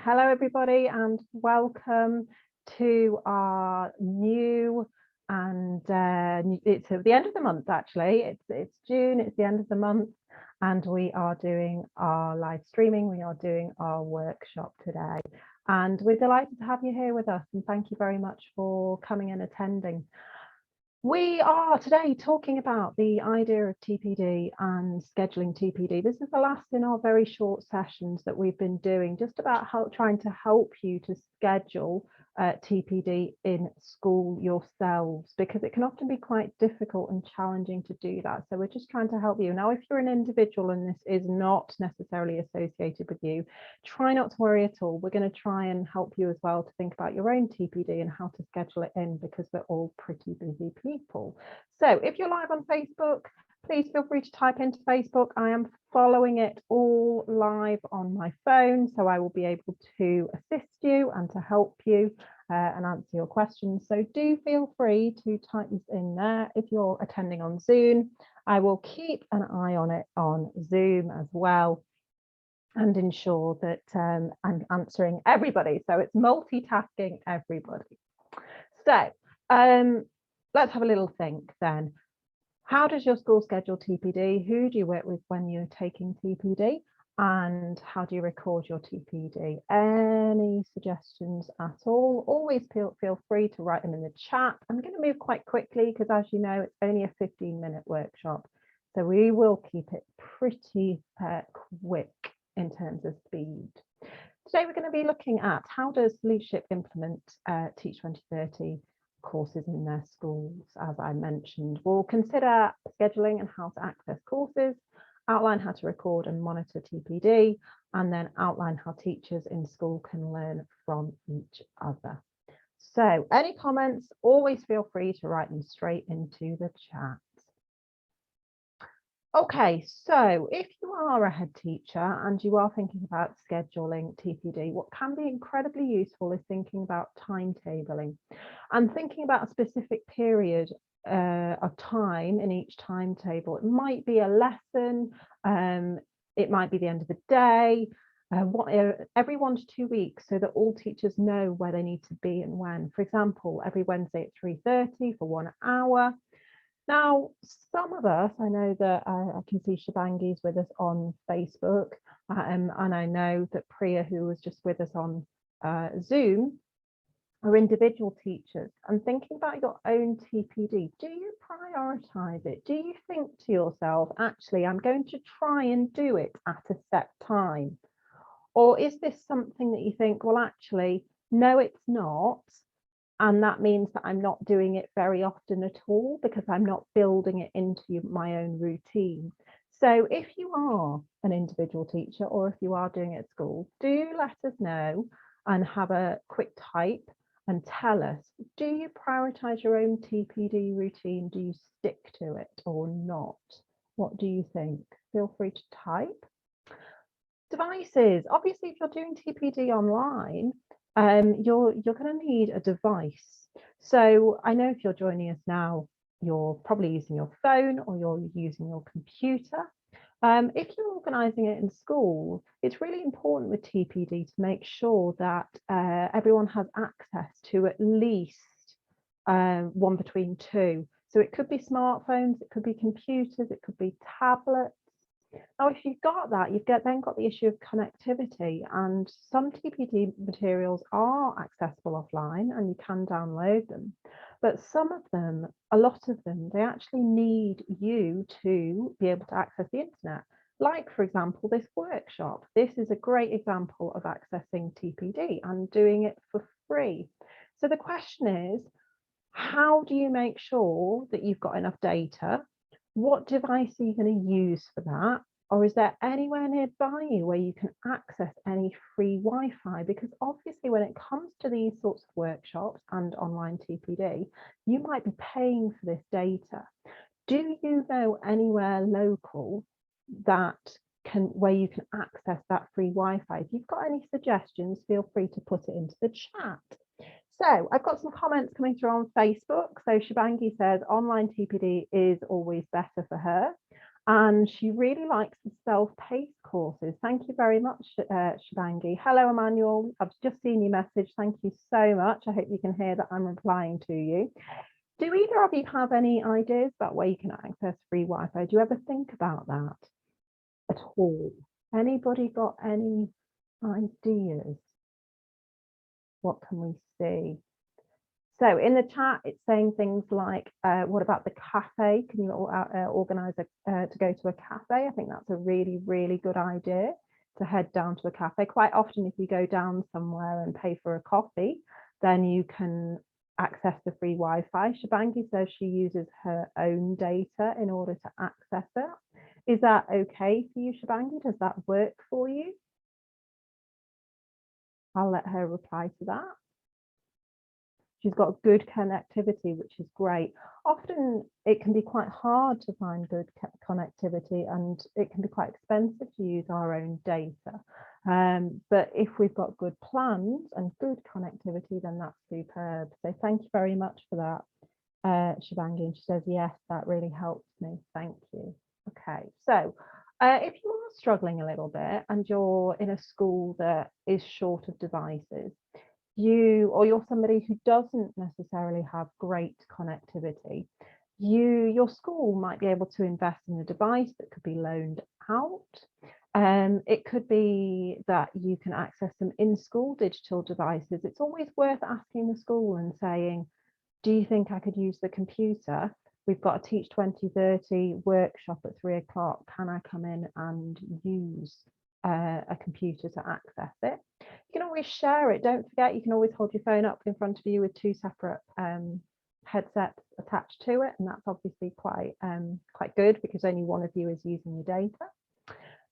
Hello everybody and welcome to our new and it's at the end of the month actually. It's June, it's the end of the month, and we are doing our live streaming, we are doing our workshop today, and we're delighted to have you here with us, and thank you very much for coming and attending. We are today talking about the idea of TPD and scheduling TPD. This is the last in our very short sessions that we've been doing, just about trying to help you to schedule TPD in school yourselves, because it can often be quite difficult and challenging to do that. So we're just trying to help you. Now, if you're an individual and this is not necessarily associated with you, try not to worry at all. We're going to try and help you as well to think about your own TPD and how to schedule it in, because we're all pretty busy people. So if you're live on Facebook, please feel free to type into Facebook. I am following it all live on my phone, so I will be able to assist you and to help you and answer your questions. So do feel free to type this in there. If you're attending on Zoom, I will keep an eye on it on Zoom as well and ensure that I'm answering everybody. So it's multitasking everybody. So let's have a little think then. How does your school schedule TPD? Who do you work with when you're taking TPD? And how do you record your TPD? Any suggestions at all? Always feel free to write them in the chat. I'm going to move quite quickly because, as you know, it's only a 15-minute workshop. So we will keep it pretty quick in terms of speed. Today we're going to be looking at how does leadership implement Teach 2030 courses in their schools. As I mentioned, we'll consider scheduling and how to access courses, outline how to record and monitor TPD, and then outline how teachers in school can learn from each other. So any comments, always feel free to write them straight into the chat. Okay, so if you are a head teacher and you are thinking about scheduling TPD, what can be incredibly useful is thinking about timetabling and thinking about a specific period of time in each timetable. It might be a lesson, it might be the end of the day, every 1 to 2 weeks, so that all teachers know where they need to be and when. For example, every Wednesday at 3:30 for 1 hour. Now, some of us, I know that I can see Shabangi's with us on Facebook, and I know that Priya, who was just with us on Zoom, are individual teachers. And thinking about your own TPD, do you prioritise it? Do you think to yourself, actually, I'm going to try and do it at a set time? Or is this something that you think, well, actually, no, it's not. And that means that I'm not doing it very often at all because I'm not building it into my own routine. So if you are an individual teacher, or if you are doing it at school, do let us know and have a quick type and tell us, do you prioritise your own TPD routine? Do you stick to it or not? What do you think? Feel free to type. Devices. Obviously, if you're doing TPD online, you're going to need a device. So I know if you're joining us now, you're probably using your phone or you're using your computer. If you're organising it in school, it's really important with TPD to make sure that everyone has access to at least one between two. So it could be smartphones, it could be computers, it could be tablets. Now, if you've got that, you've then got the issue of connectivity, and some TPD materials are accessible offline and you can download them. But some of them, a lot of them, they actually need you to be able to access the internet. Like, for example, this workshop. This is a great example of accessing TPD and doing it for free. So the question is, how do you make sure that you've got enough data? What device are you going to use for that? Or is there anywhere nearby you where you can access any free Wi-Fi? Because obviously when it comes to these sorts of workshops and online TPD, you might be paying for this data. Do you know anywhere local where you can access that free Wi-Fi? If you've got any suggestions, feel free to put it into the chat. So I've got some comments coming through on Facebook. So Shabangi says online TPD is always better for her. And she really likes the self-paced courses. Thank you very much, Shivangi. Hello, Emmanuel. I've just seen your message. Thank you so much. I hope you can hear that I'm replying to you. Do either of you have any ideas about where you can access free Wi-Fi? Do you ever think about that at all? Anybody got any ideas? What can we see? So in the chat, it's saying things like, what about the cafe? Can you organise to go to a cafe? I think that's a really, really good idea, to head down to a cafe. Quite often, if you go down somewhere and pay for a coffee, then you can access the free Wi-Fi. Shivangi says she uses her own data in order to access it. Is that okay for you, Shivangi? Does that work for you? I'll let her reply to that. She's got good connectivity, which is great. Often it can be quite hard to find good connectivity, and it can be quite expensive to use our own data. But if we've got good plans and good connectivity, then that's superb. So thank you very much for that, Shivangi. And she says, yes, that really helps me. Thank you. Okay, so if you are struggling a little bit and you're in a school that is short of devices, you're somebody who doesn't necessarily have great connectivity, your school might be able to invest in a device that could be loaned out. It could be that you can access some in-school digital devices. It's always worth asking the school and saying, do you think I could use the computer? We've got a Teach2030 workshop at 3 o'clock. Can I come in and use a computer to access it? You can always share it. Don't forget, you can always hold your phone up in front of you with two separate headsets attached to it, and that's obviously quite good, because only one of you is using your data.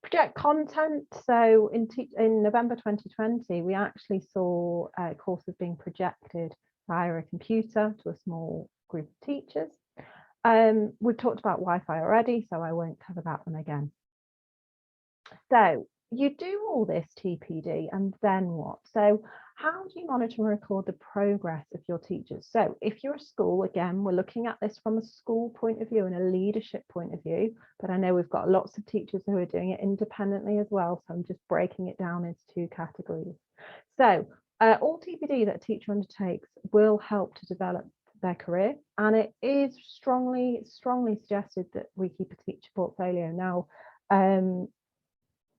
Project content. So in November 2020, we actually saw courses being projected via a computer to a small group of teachers. We've talked about Wi-Fi already, so I won't cover that one again. So you do all this TPD, and then what? So how do you monitor and record the progress of your teachers? So if you're a school, again, we're looking at this from a school point of view and a leadership point of view, but I know we've got lots of teachers who are doing it independently as well, so I'm just breaking it down into two categories. So all TPD that a teacher undertakes will help to develop their career, and it is strongly suggested that we keep a teacher portfolio. Now,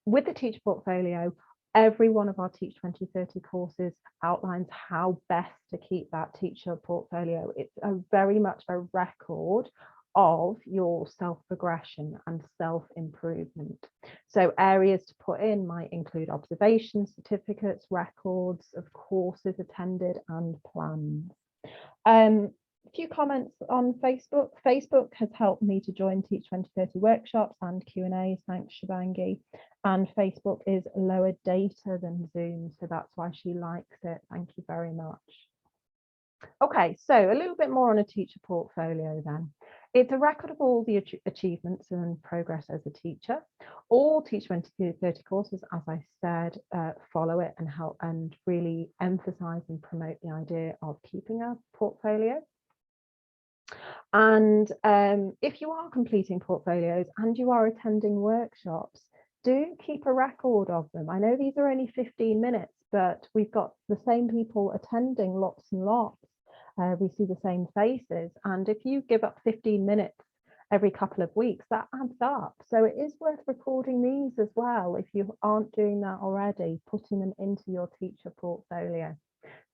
with the teacher portfolio, every one of our Teach2030 courses outlines how best to keep that teacher portfolio. It's very much a record of your self-progression and self-improvement. So areas to put in might include observations, certificates, records of courses attended, and plans. A few comments on Facebook. Facebook has helped me to join Teach2030 workshops and Q&As. Thanks, Shivangi. And Facebook is lower data than Zoom, so that's why she likes it. Thank you very much. Okay, so a little bit more on a teacher portfolio then. It's a record of all the achievements and progress as a teacher. All Teach2030 courses, as I said, follow it and help and really emphasize and promote the idea of keeping a portfolio. And if you are completing portfolios and you are attending workshops, do keep a record of them. I know these are only 15 minutes, but we've got the same people attending lots and lots. We see the same faces. And if you give up 15 minutes every couple of weeks, that adds up. So it is worth recording these as well. If you aren't doing that already, putting them into your teacher portfolio.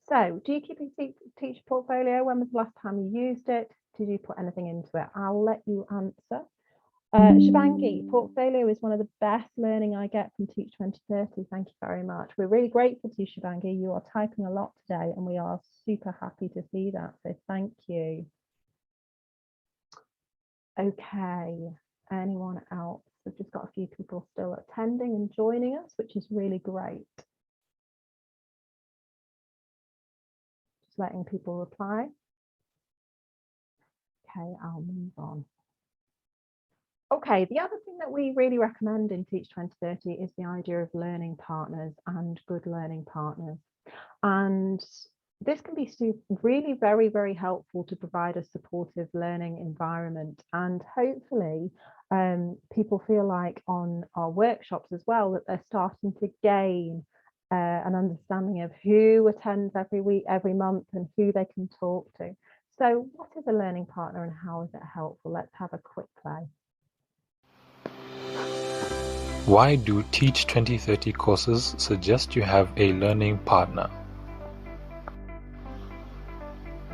So do you keep a teacher portfolio? When was the last time you used it? Did you put anything into it? I'll let you answer. Shivangi, portfolio is one of the best learning I get from Teach2030. Thank you very much. We're really grateful to you, Shivangi. You are typing a lot today, and we are super happy to see that. So thank you. Okay, anyone else? We've just got a few people still attending and joining us, which is really great. Just letting people reply. Okay, I'll move on. Okay, the other thing that we really recommend in Teach2030 is the idea of learning partners and good learning partners. And this can be really very, very helpful to provide a supportive learning environment, and hopefully people feel like on our workshops as well that they're starting to gain an understanding of who attends every week, every month, and who they can talk to. So what is a learning partner and how is it helpful? Let's have a quick play. Why do Teach 2030 courses suggest you have a learning partner?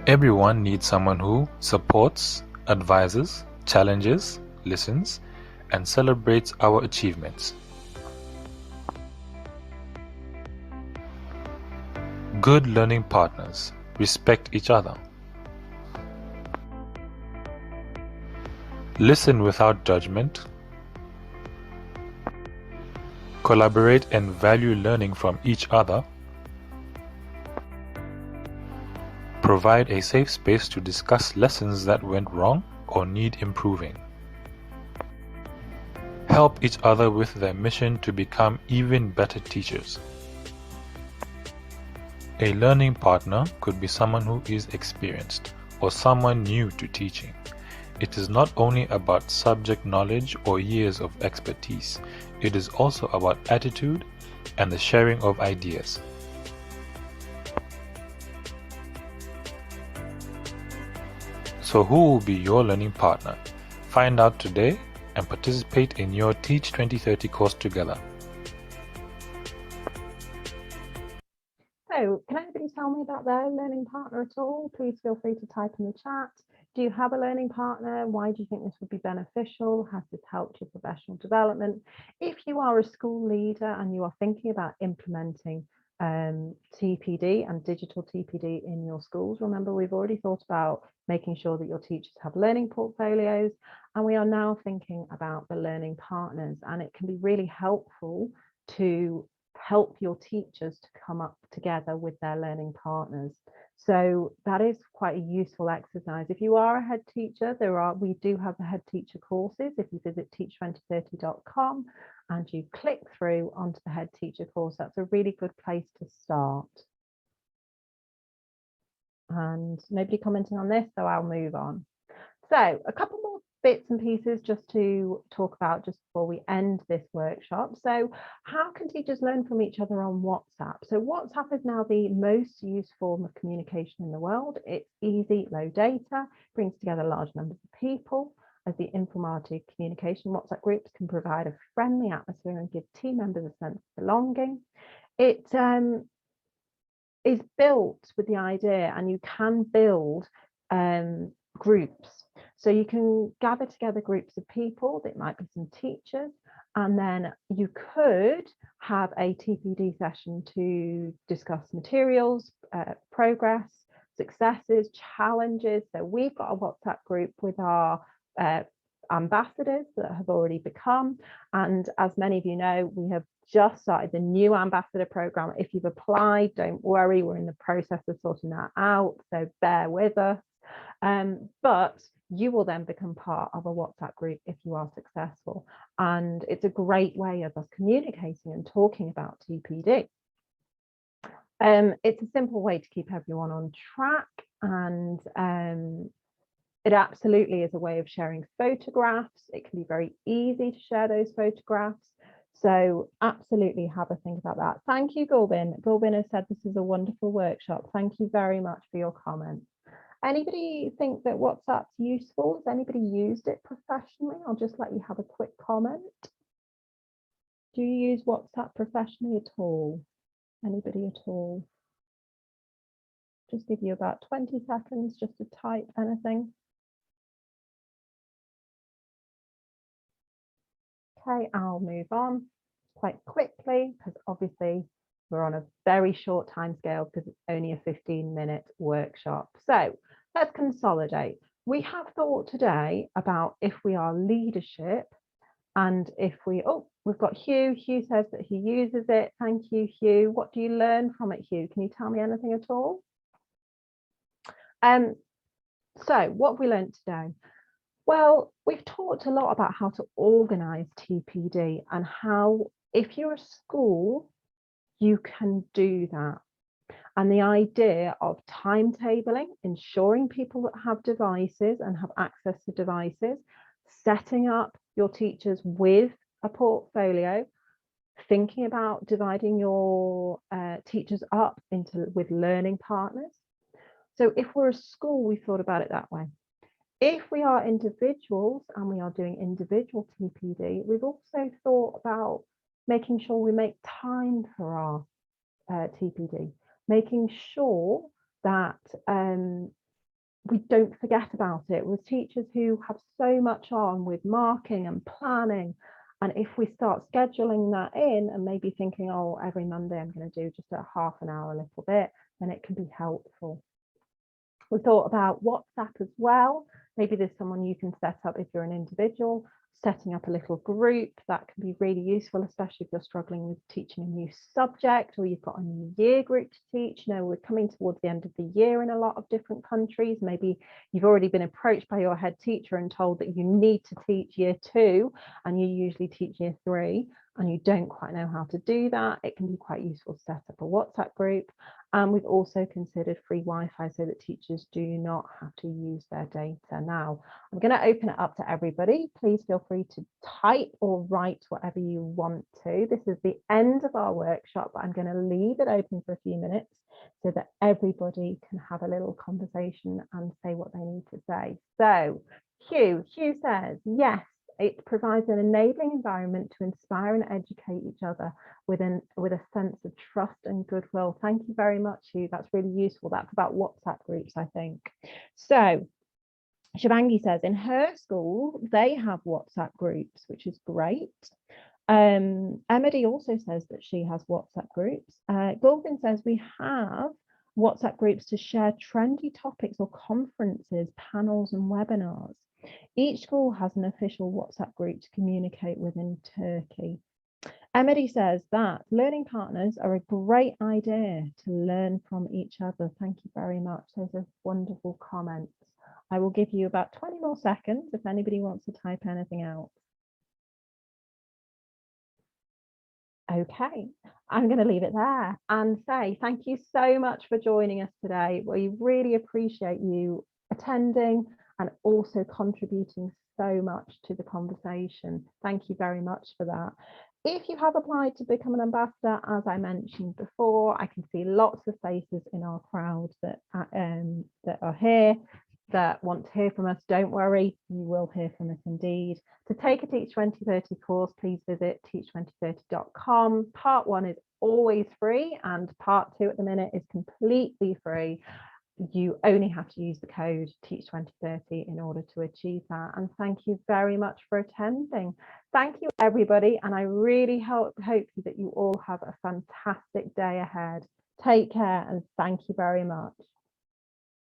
Everyone needs someone who supports, advises, challenges, listens, and celebrates our achievements. Good learning partners respect each other. Listen without judgment. Collaborate and value learning from each other. Provide a safe space to discuss lessons that went wrong or need improving. Help each other with their mission to become even better teachers. A learning partner could be someone who is experienced or someone new to teaching. It is not only about subject knowledge or years of expertise, it is also about attitude and the sharing of ideas. So who will be your learning partner? Find out today and participate in your Teach 2030 course together. So can anybody tell me about their learning partner at all? Please feel free to type in the chat. Do you have a learning partner? Why do you think this would be beneficial? Has this helped your professional development? If you are a school leader and you are thinking about implementing TPD and digital TPD in your schools, remember we've already thought about making sure that your teachers have learning portfolios, and we are now thinking about the learning partners, and it can be really helpful to help your teachers to come up together with their learning partners. So that is quite a useful exercise. If you are a head teacher, we do have the head teacher courses. If you visit teach2030.com and you click through onto the head teacher course, that's a really good place to start. And nobody commenting on this, so I'll move on. So a couple more bits and pieces just to talk about just before we end this workshop. So how can teachers learn from each other on WhatsApp? So WhatsApp is now the most used form of communication in the world. It's easy, low data, brings together large numbers of people. As the informative communication, WhatsApp groups can provide a friendly atmosphere and give team members a sense of belonging. It is built with the idea, and you can build groups. So you can gather together groups of people, that might be some teachers, and then you could have a TPD session to discuss materials, progress, successes, challenges. So we've got a WhatsApp group with our ambassadors that have already become, and as many of you know, we have just started the new ambassador program. If you've applied, don't worry, we're in the process of sorting that out, so bear with us. But you will then become part of a WhatsApp group if you are successful, and it's a great way of us communicating and talking about TPD. It's a simple way to keep everyone on track, and it absolutely is a way of sharing photographs. It can be very easy to share those photographs. So absolutely have a think about that. Thank you, Gorbin. Gorbin has said this is a wonderful workshop. Thank you very much for your comments. Anybody think that WhatsApp's useful? Has anybody used it professionally? I'll just let you have a quick comment. Do you use WhatsApp professionally at all? Anybody at all? Just give you about 20 seconds just to type anything. Okay, I'll move on quite quickly because obviously we're on a very short time scale because it's only a 15-minute workshop. So let's consolidate. We have thought today about if we are leadership, and if we, we've got Hugh. Hugh says that he uses it. Thank you, Hugh. What do you learn from it, Hugh? Can you tell me anything at all? So what have we learned today? Well, we've talked a lot about how to organise TPD and how, if you're a school, you can do that. And the idea of timetabling, ensuring people that have devices and have access to devices, setting up your teachers with a portfolio, thinking about dividing your teachers up with learning partners. So if we're a school, we thought about it that way. If we are individuals and we are doing individual TPD, we've also thought about making sure we make time for our TPD, making sure that we don't forget about it. With teachers who have so much on with marking and planning, and if we start scheduling that in and maybe thinking, oh, every Monday I'm going to do just a half an hour, a little bit, then it can be helpful. We thought about WhatsApp as well. Maybe there's someone you can set up if you're an individual, setting up a little group. That can be really useful, especially if you're struggling with teaching a new subject or you've got a new year group to teach. You know, we're coming towards the end of the year in a lot of different countries. Maybe you've already been approached by your head teacher and told that you need to teach year 2 and you usually teach year 3 and you don't quite know how to do that. It can be quite useful to set up a WhatsApp group. And we've also considered free Wi-Fi so that teachers do not have to use their data. Now, I'm going to open it up to everybody. Please feel free to type or write whatever you want to. This is the end of our workshop, but I'm going to leave it open for a few minutes so that everybody can have a little conversation and say what they need to say. So Hugh says, yes, it provides an enabling environment to inspire and educate each other with a sense of trust and goodwill. Thank you very much, Hugh. That's really useful. That's about WhatsApp groups, I think. So Shivangi says in her school, they have WhatsApp groups, which is great. Emily also says that she has WhatsApp groups. Golden says we have WhatsApp groups to share trendy topics or conferences, panels and webinars. Each school has an official WhatsApp group to communicate within Turkey. Emily says that learning partners are a great idea to learn from each other. Thank you very much. Those are wonderful comments. I will give you about 20 more seconds if anybody wants to type anything else. Okay, I'm going to leave it there and say thank you so much for joining us today. We really appreciate you attending and also contributing so much to the conversation. Thank you very much for that. If you have applied to become an ambassador, as I mentioned before, I can see lots of faces in our crowd that are here, that want to hear from us. Don't worry, you will hear from us indeed. To take a Teach 2030 course, please visit teach2030.com. Part 1 is always free and part 2 at the minute is completely free. You only have to use the code Teach2030 in order to achieve that. And thank you very much for attending. Thank you, everybody. And I really hope that you all have a fantastic day ahead. Take care and thank you very much.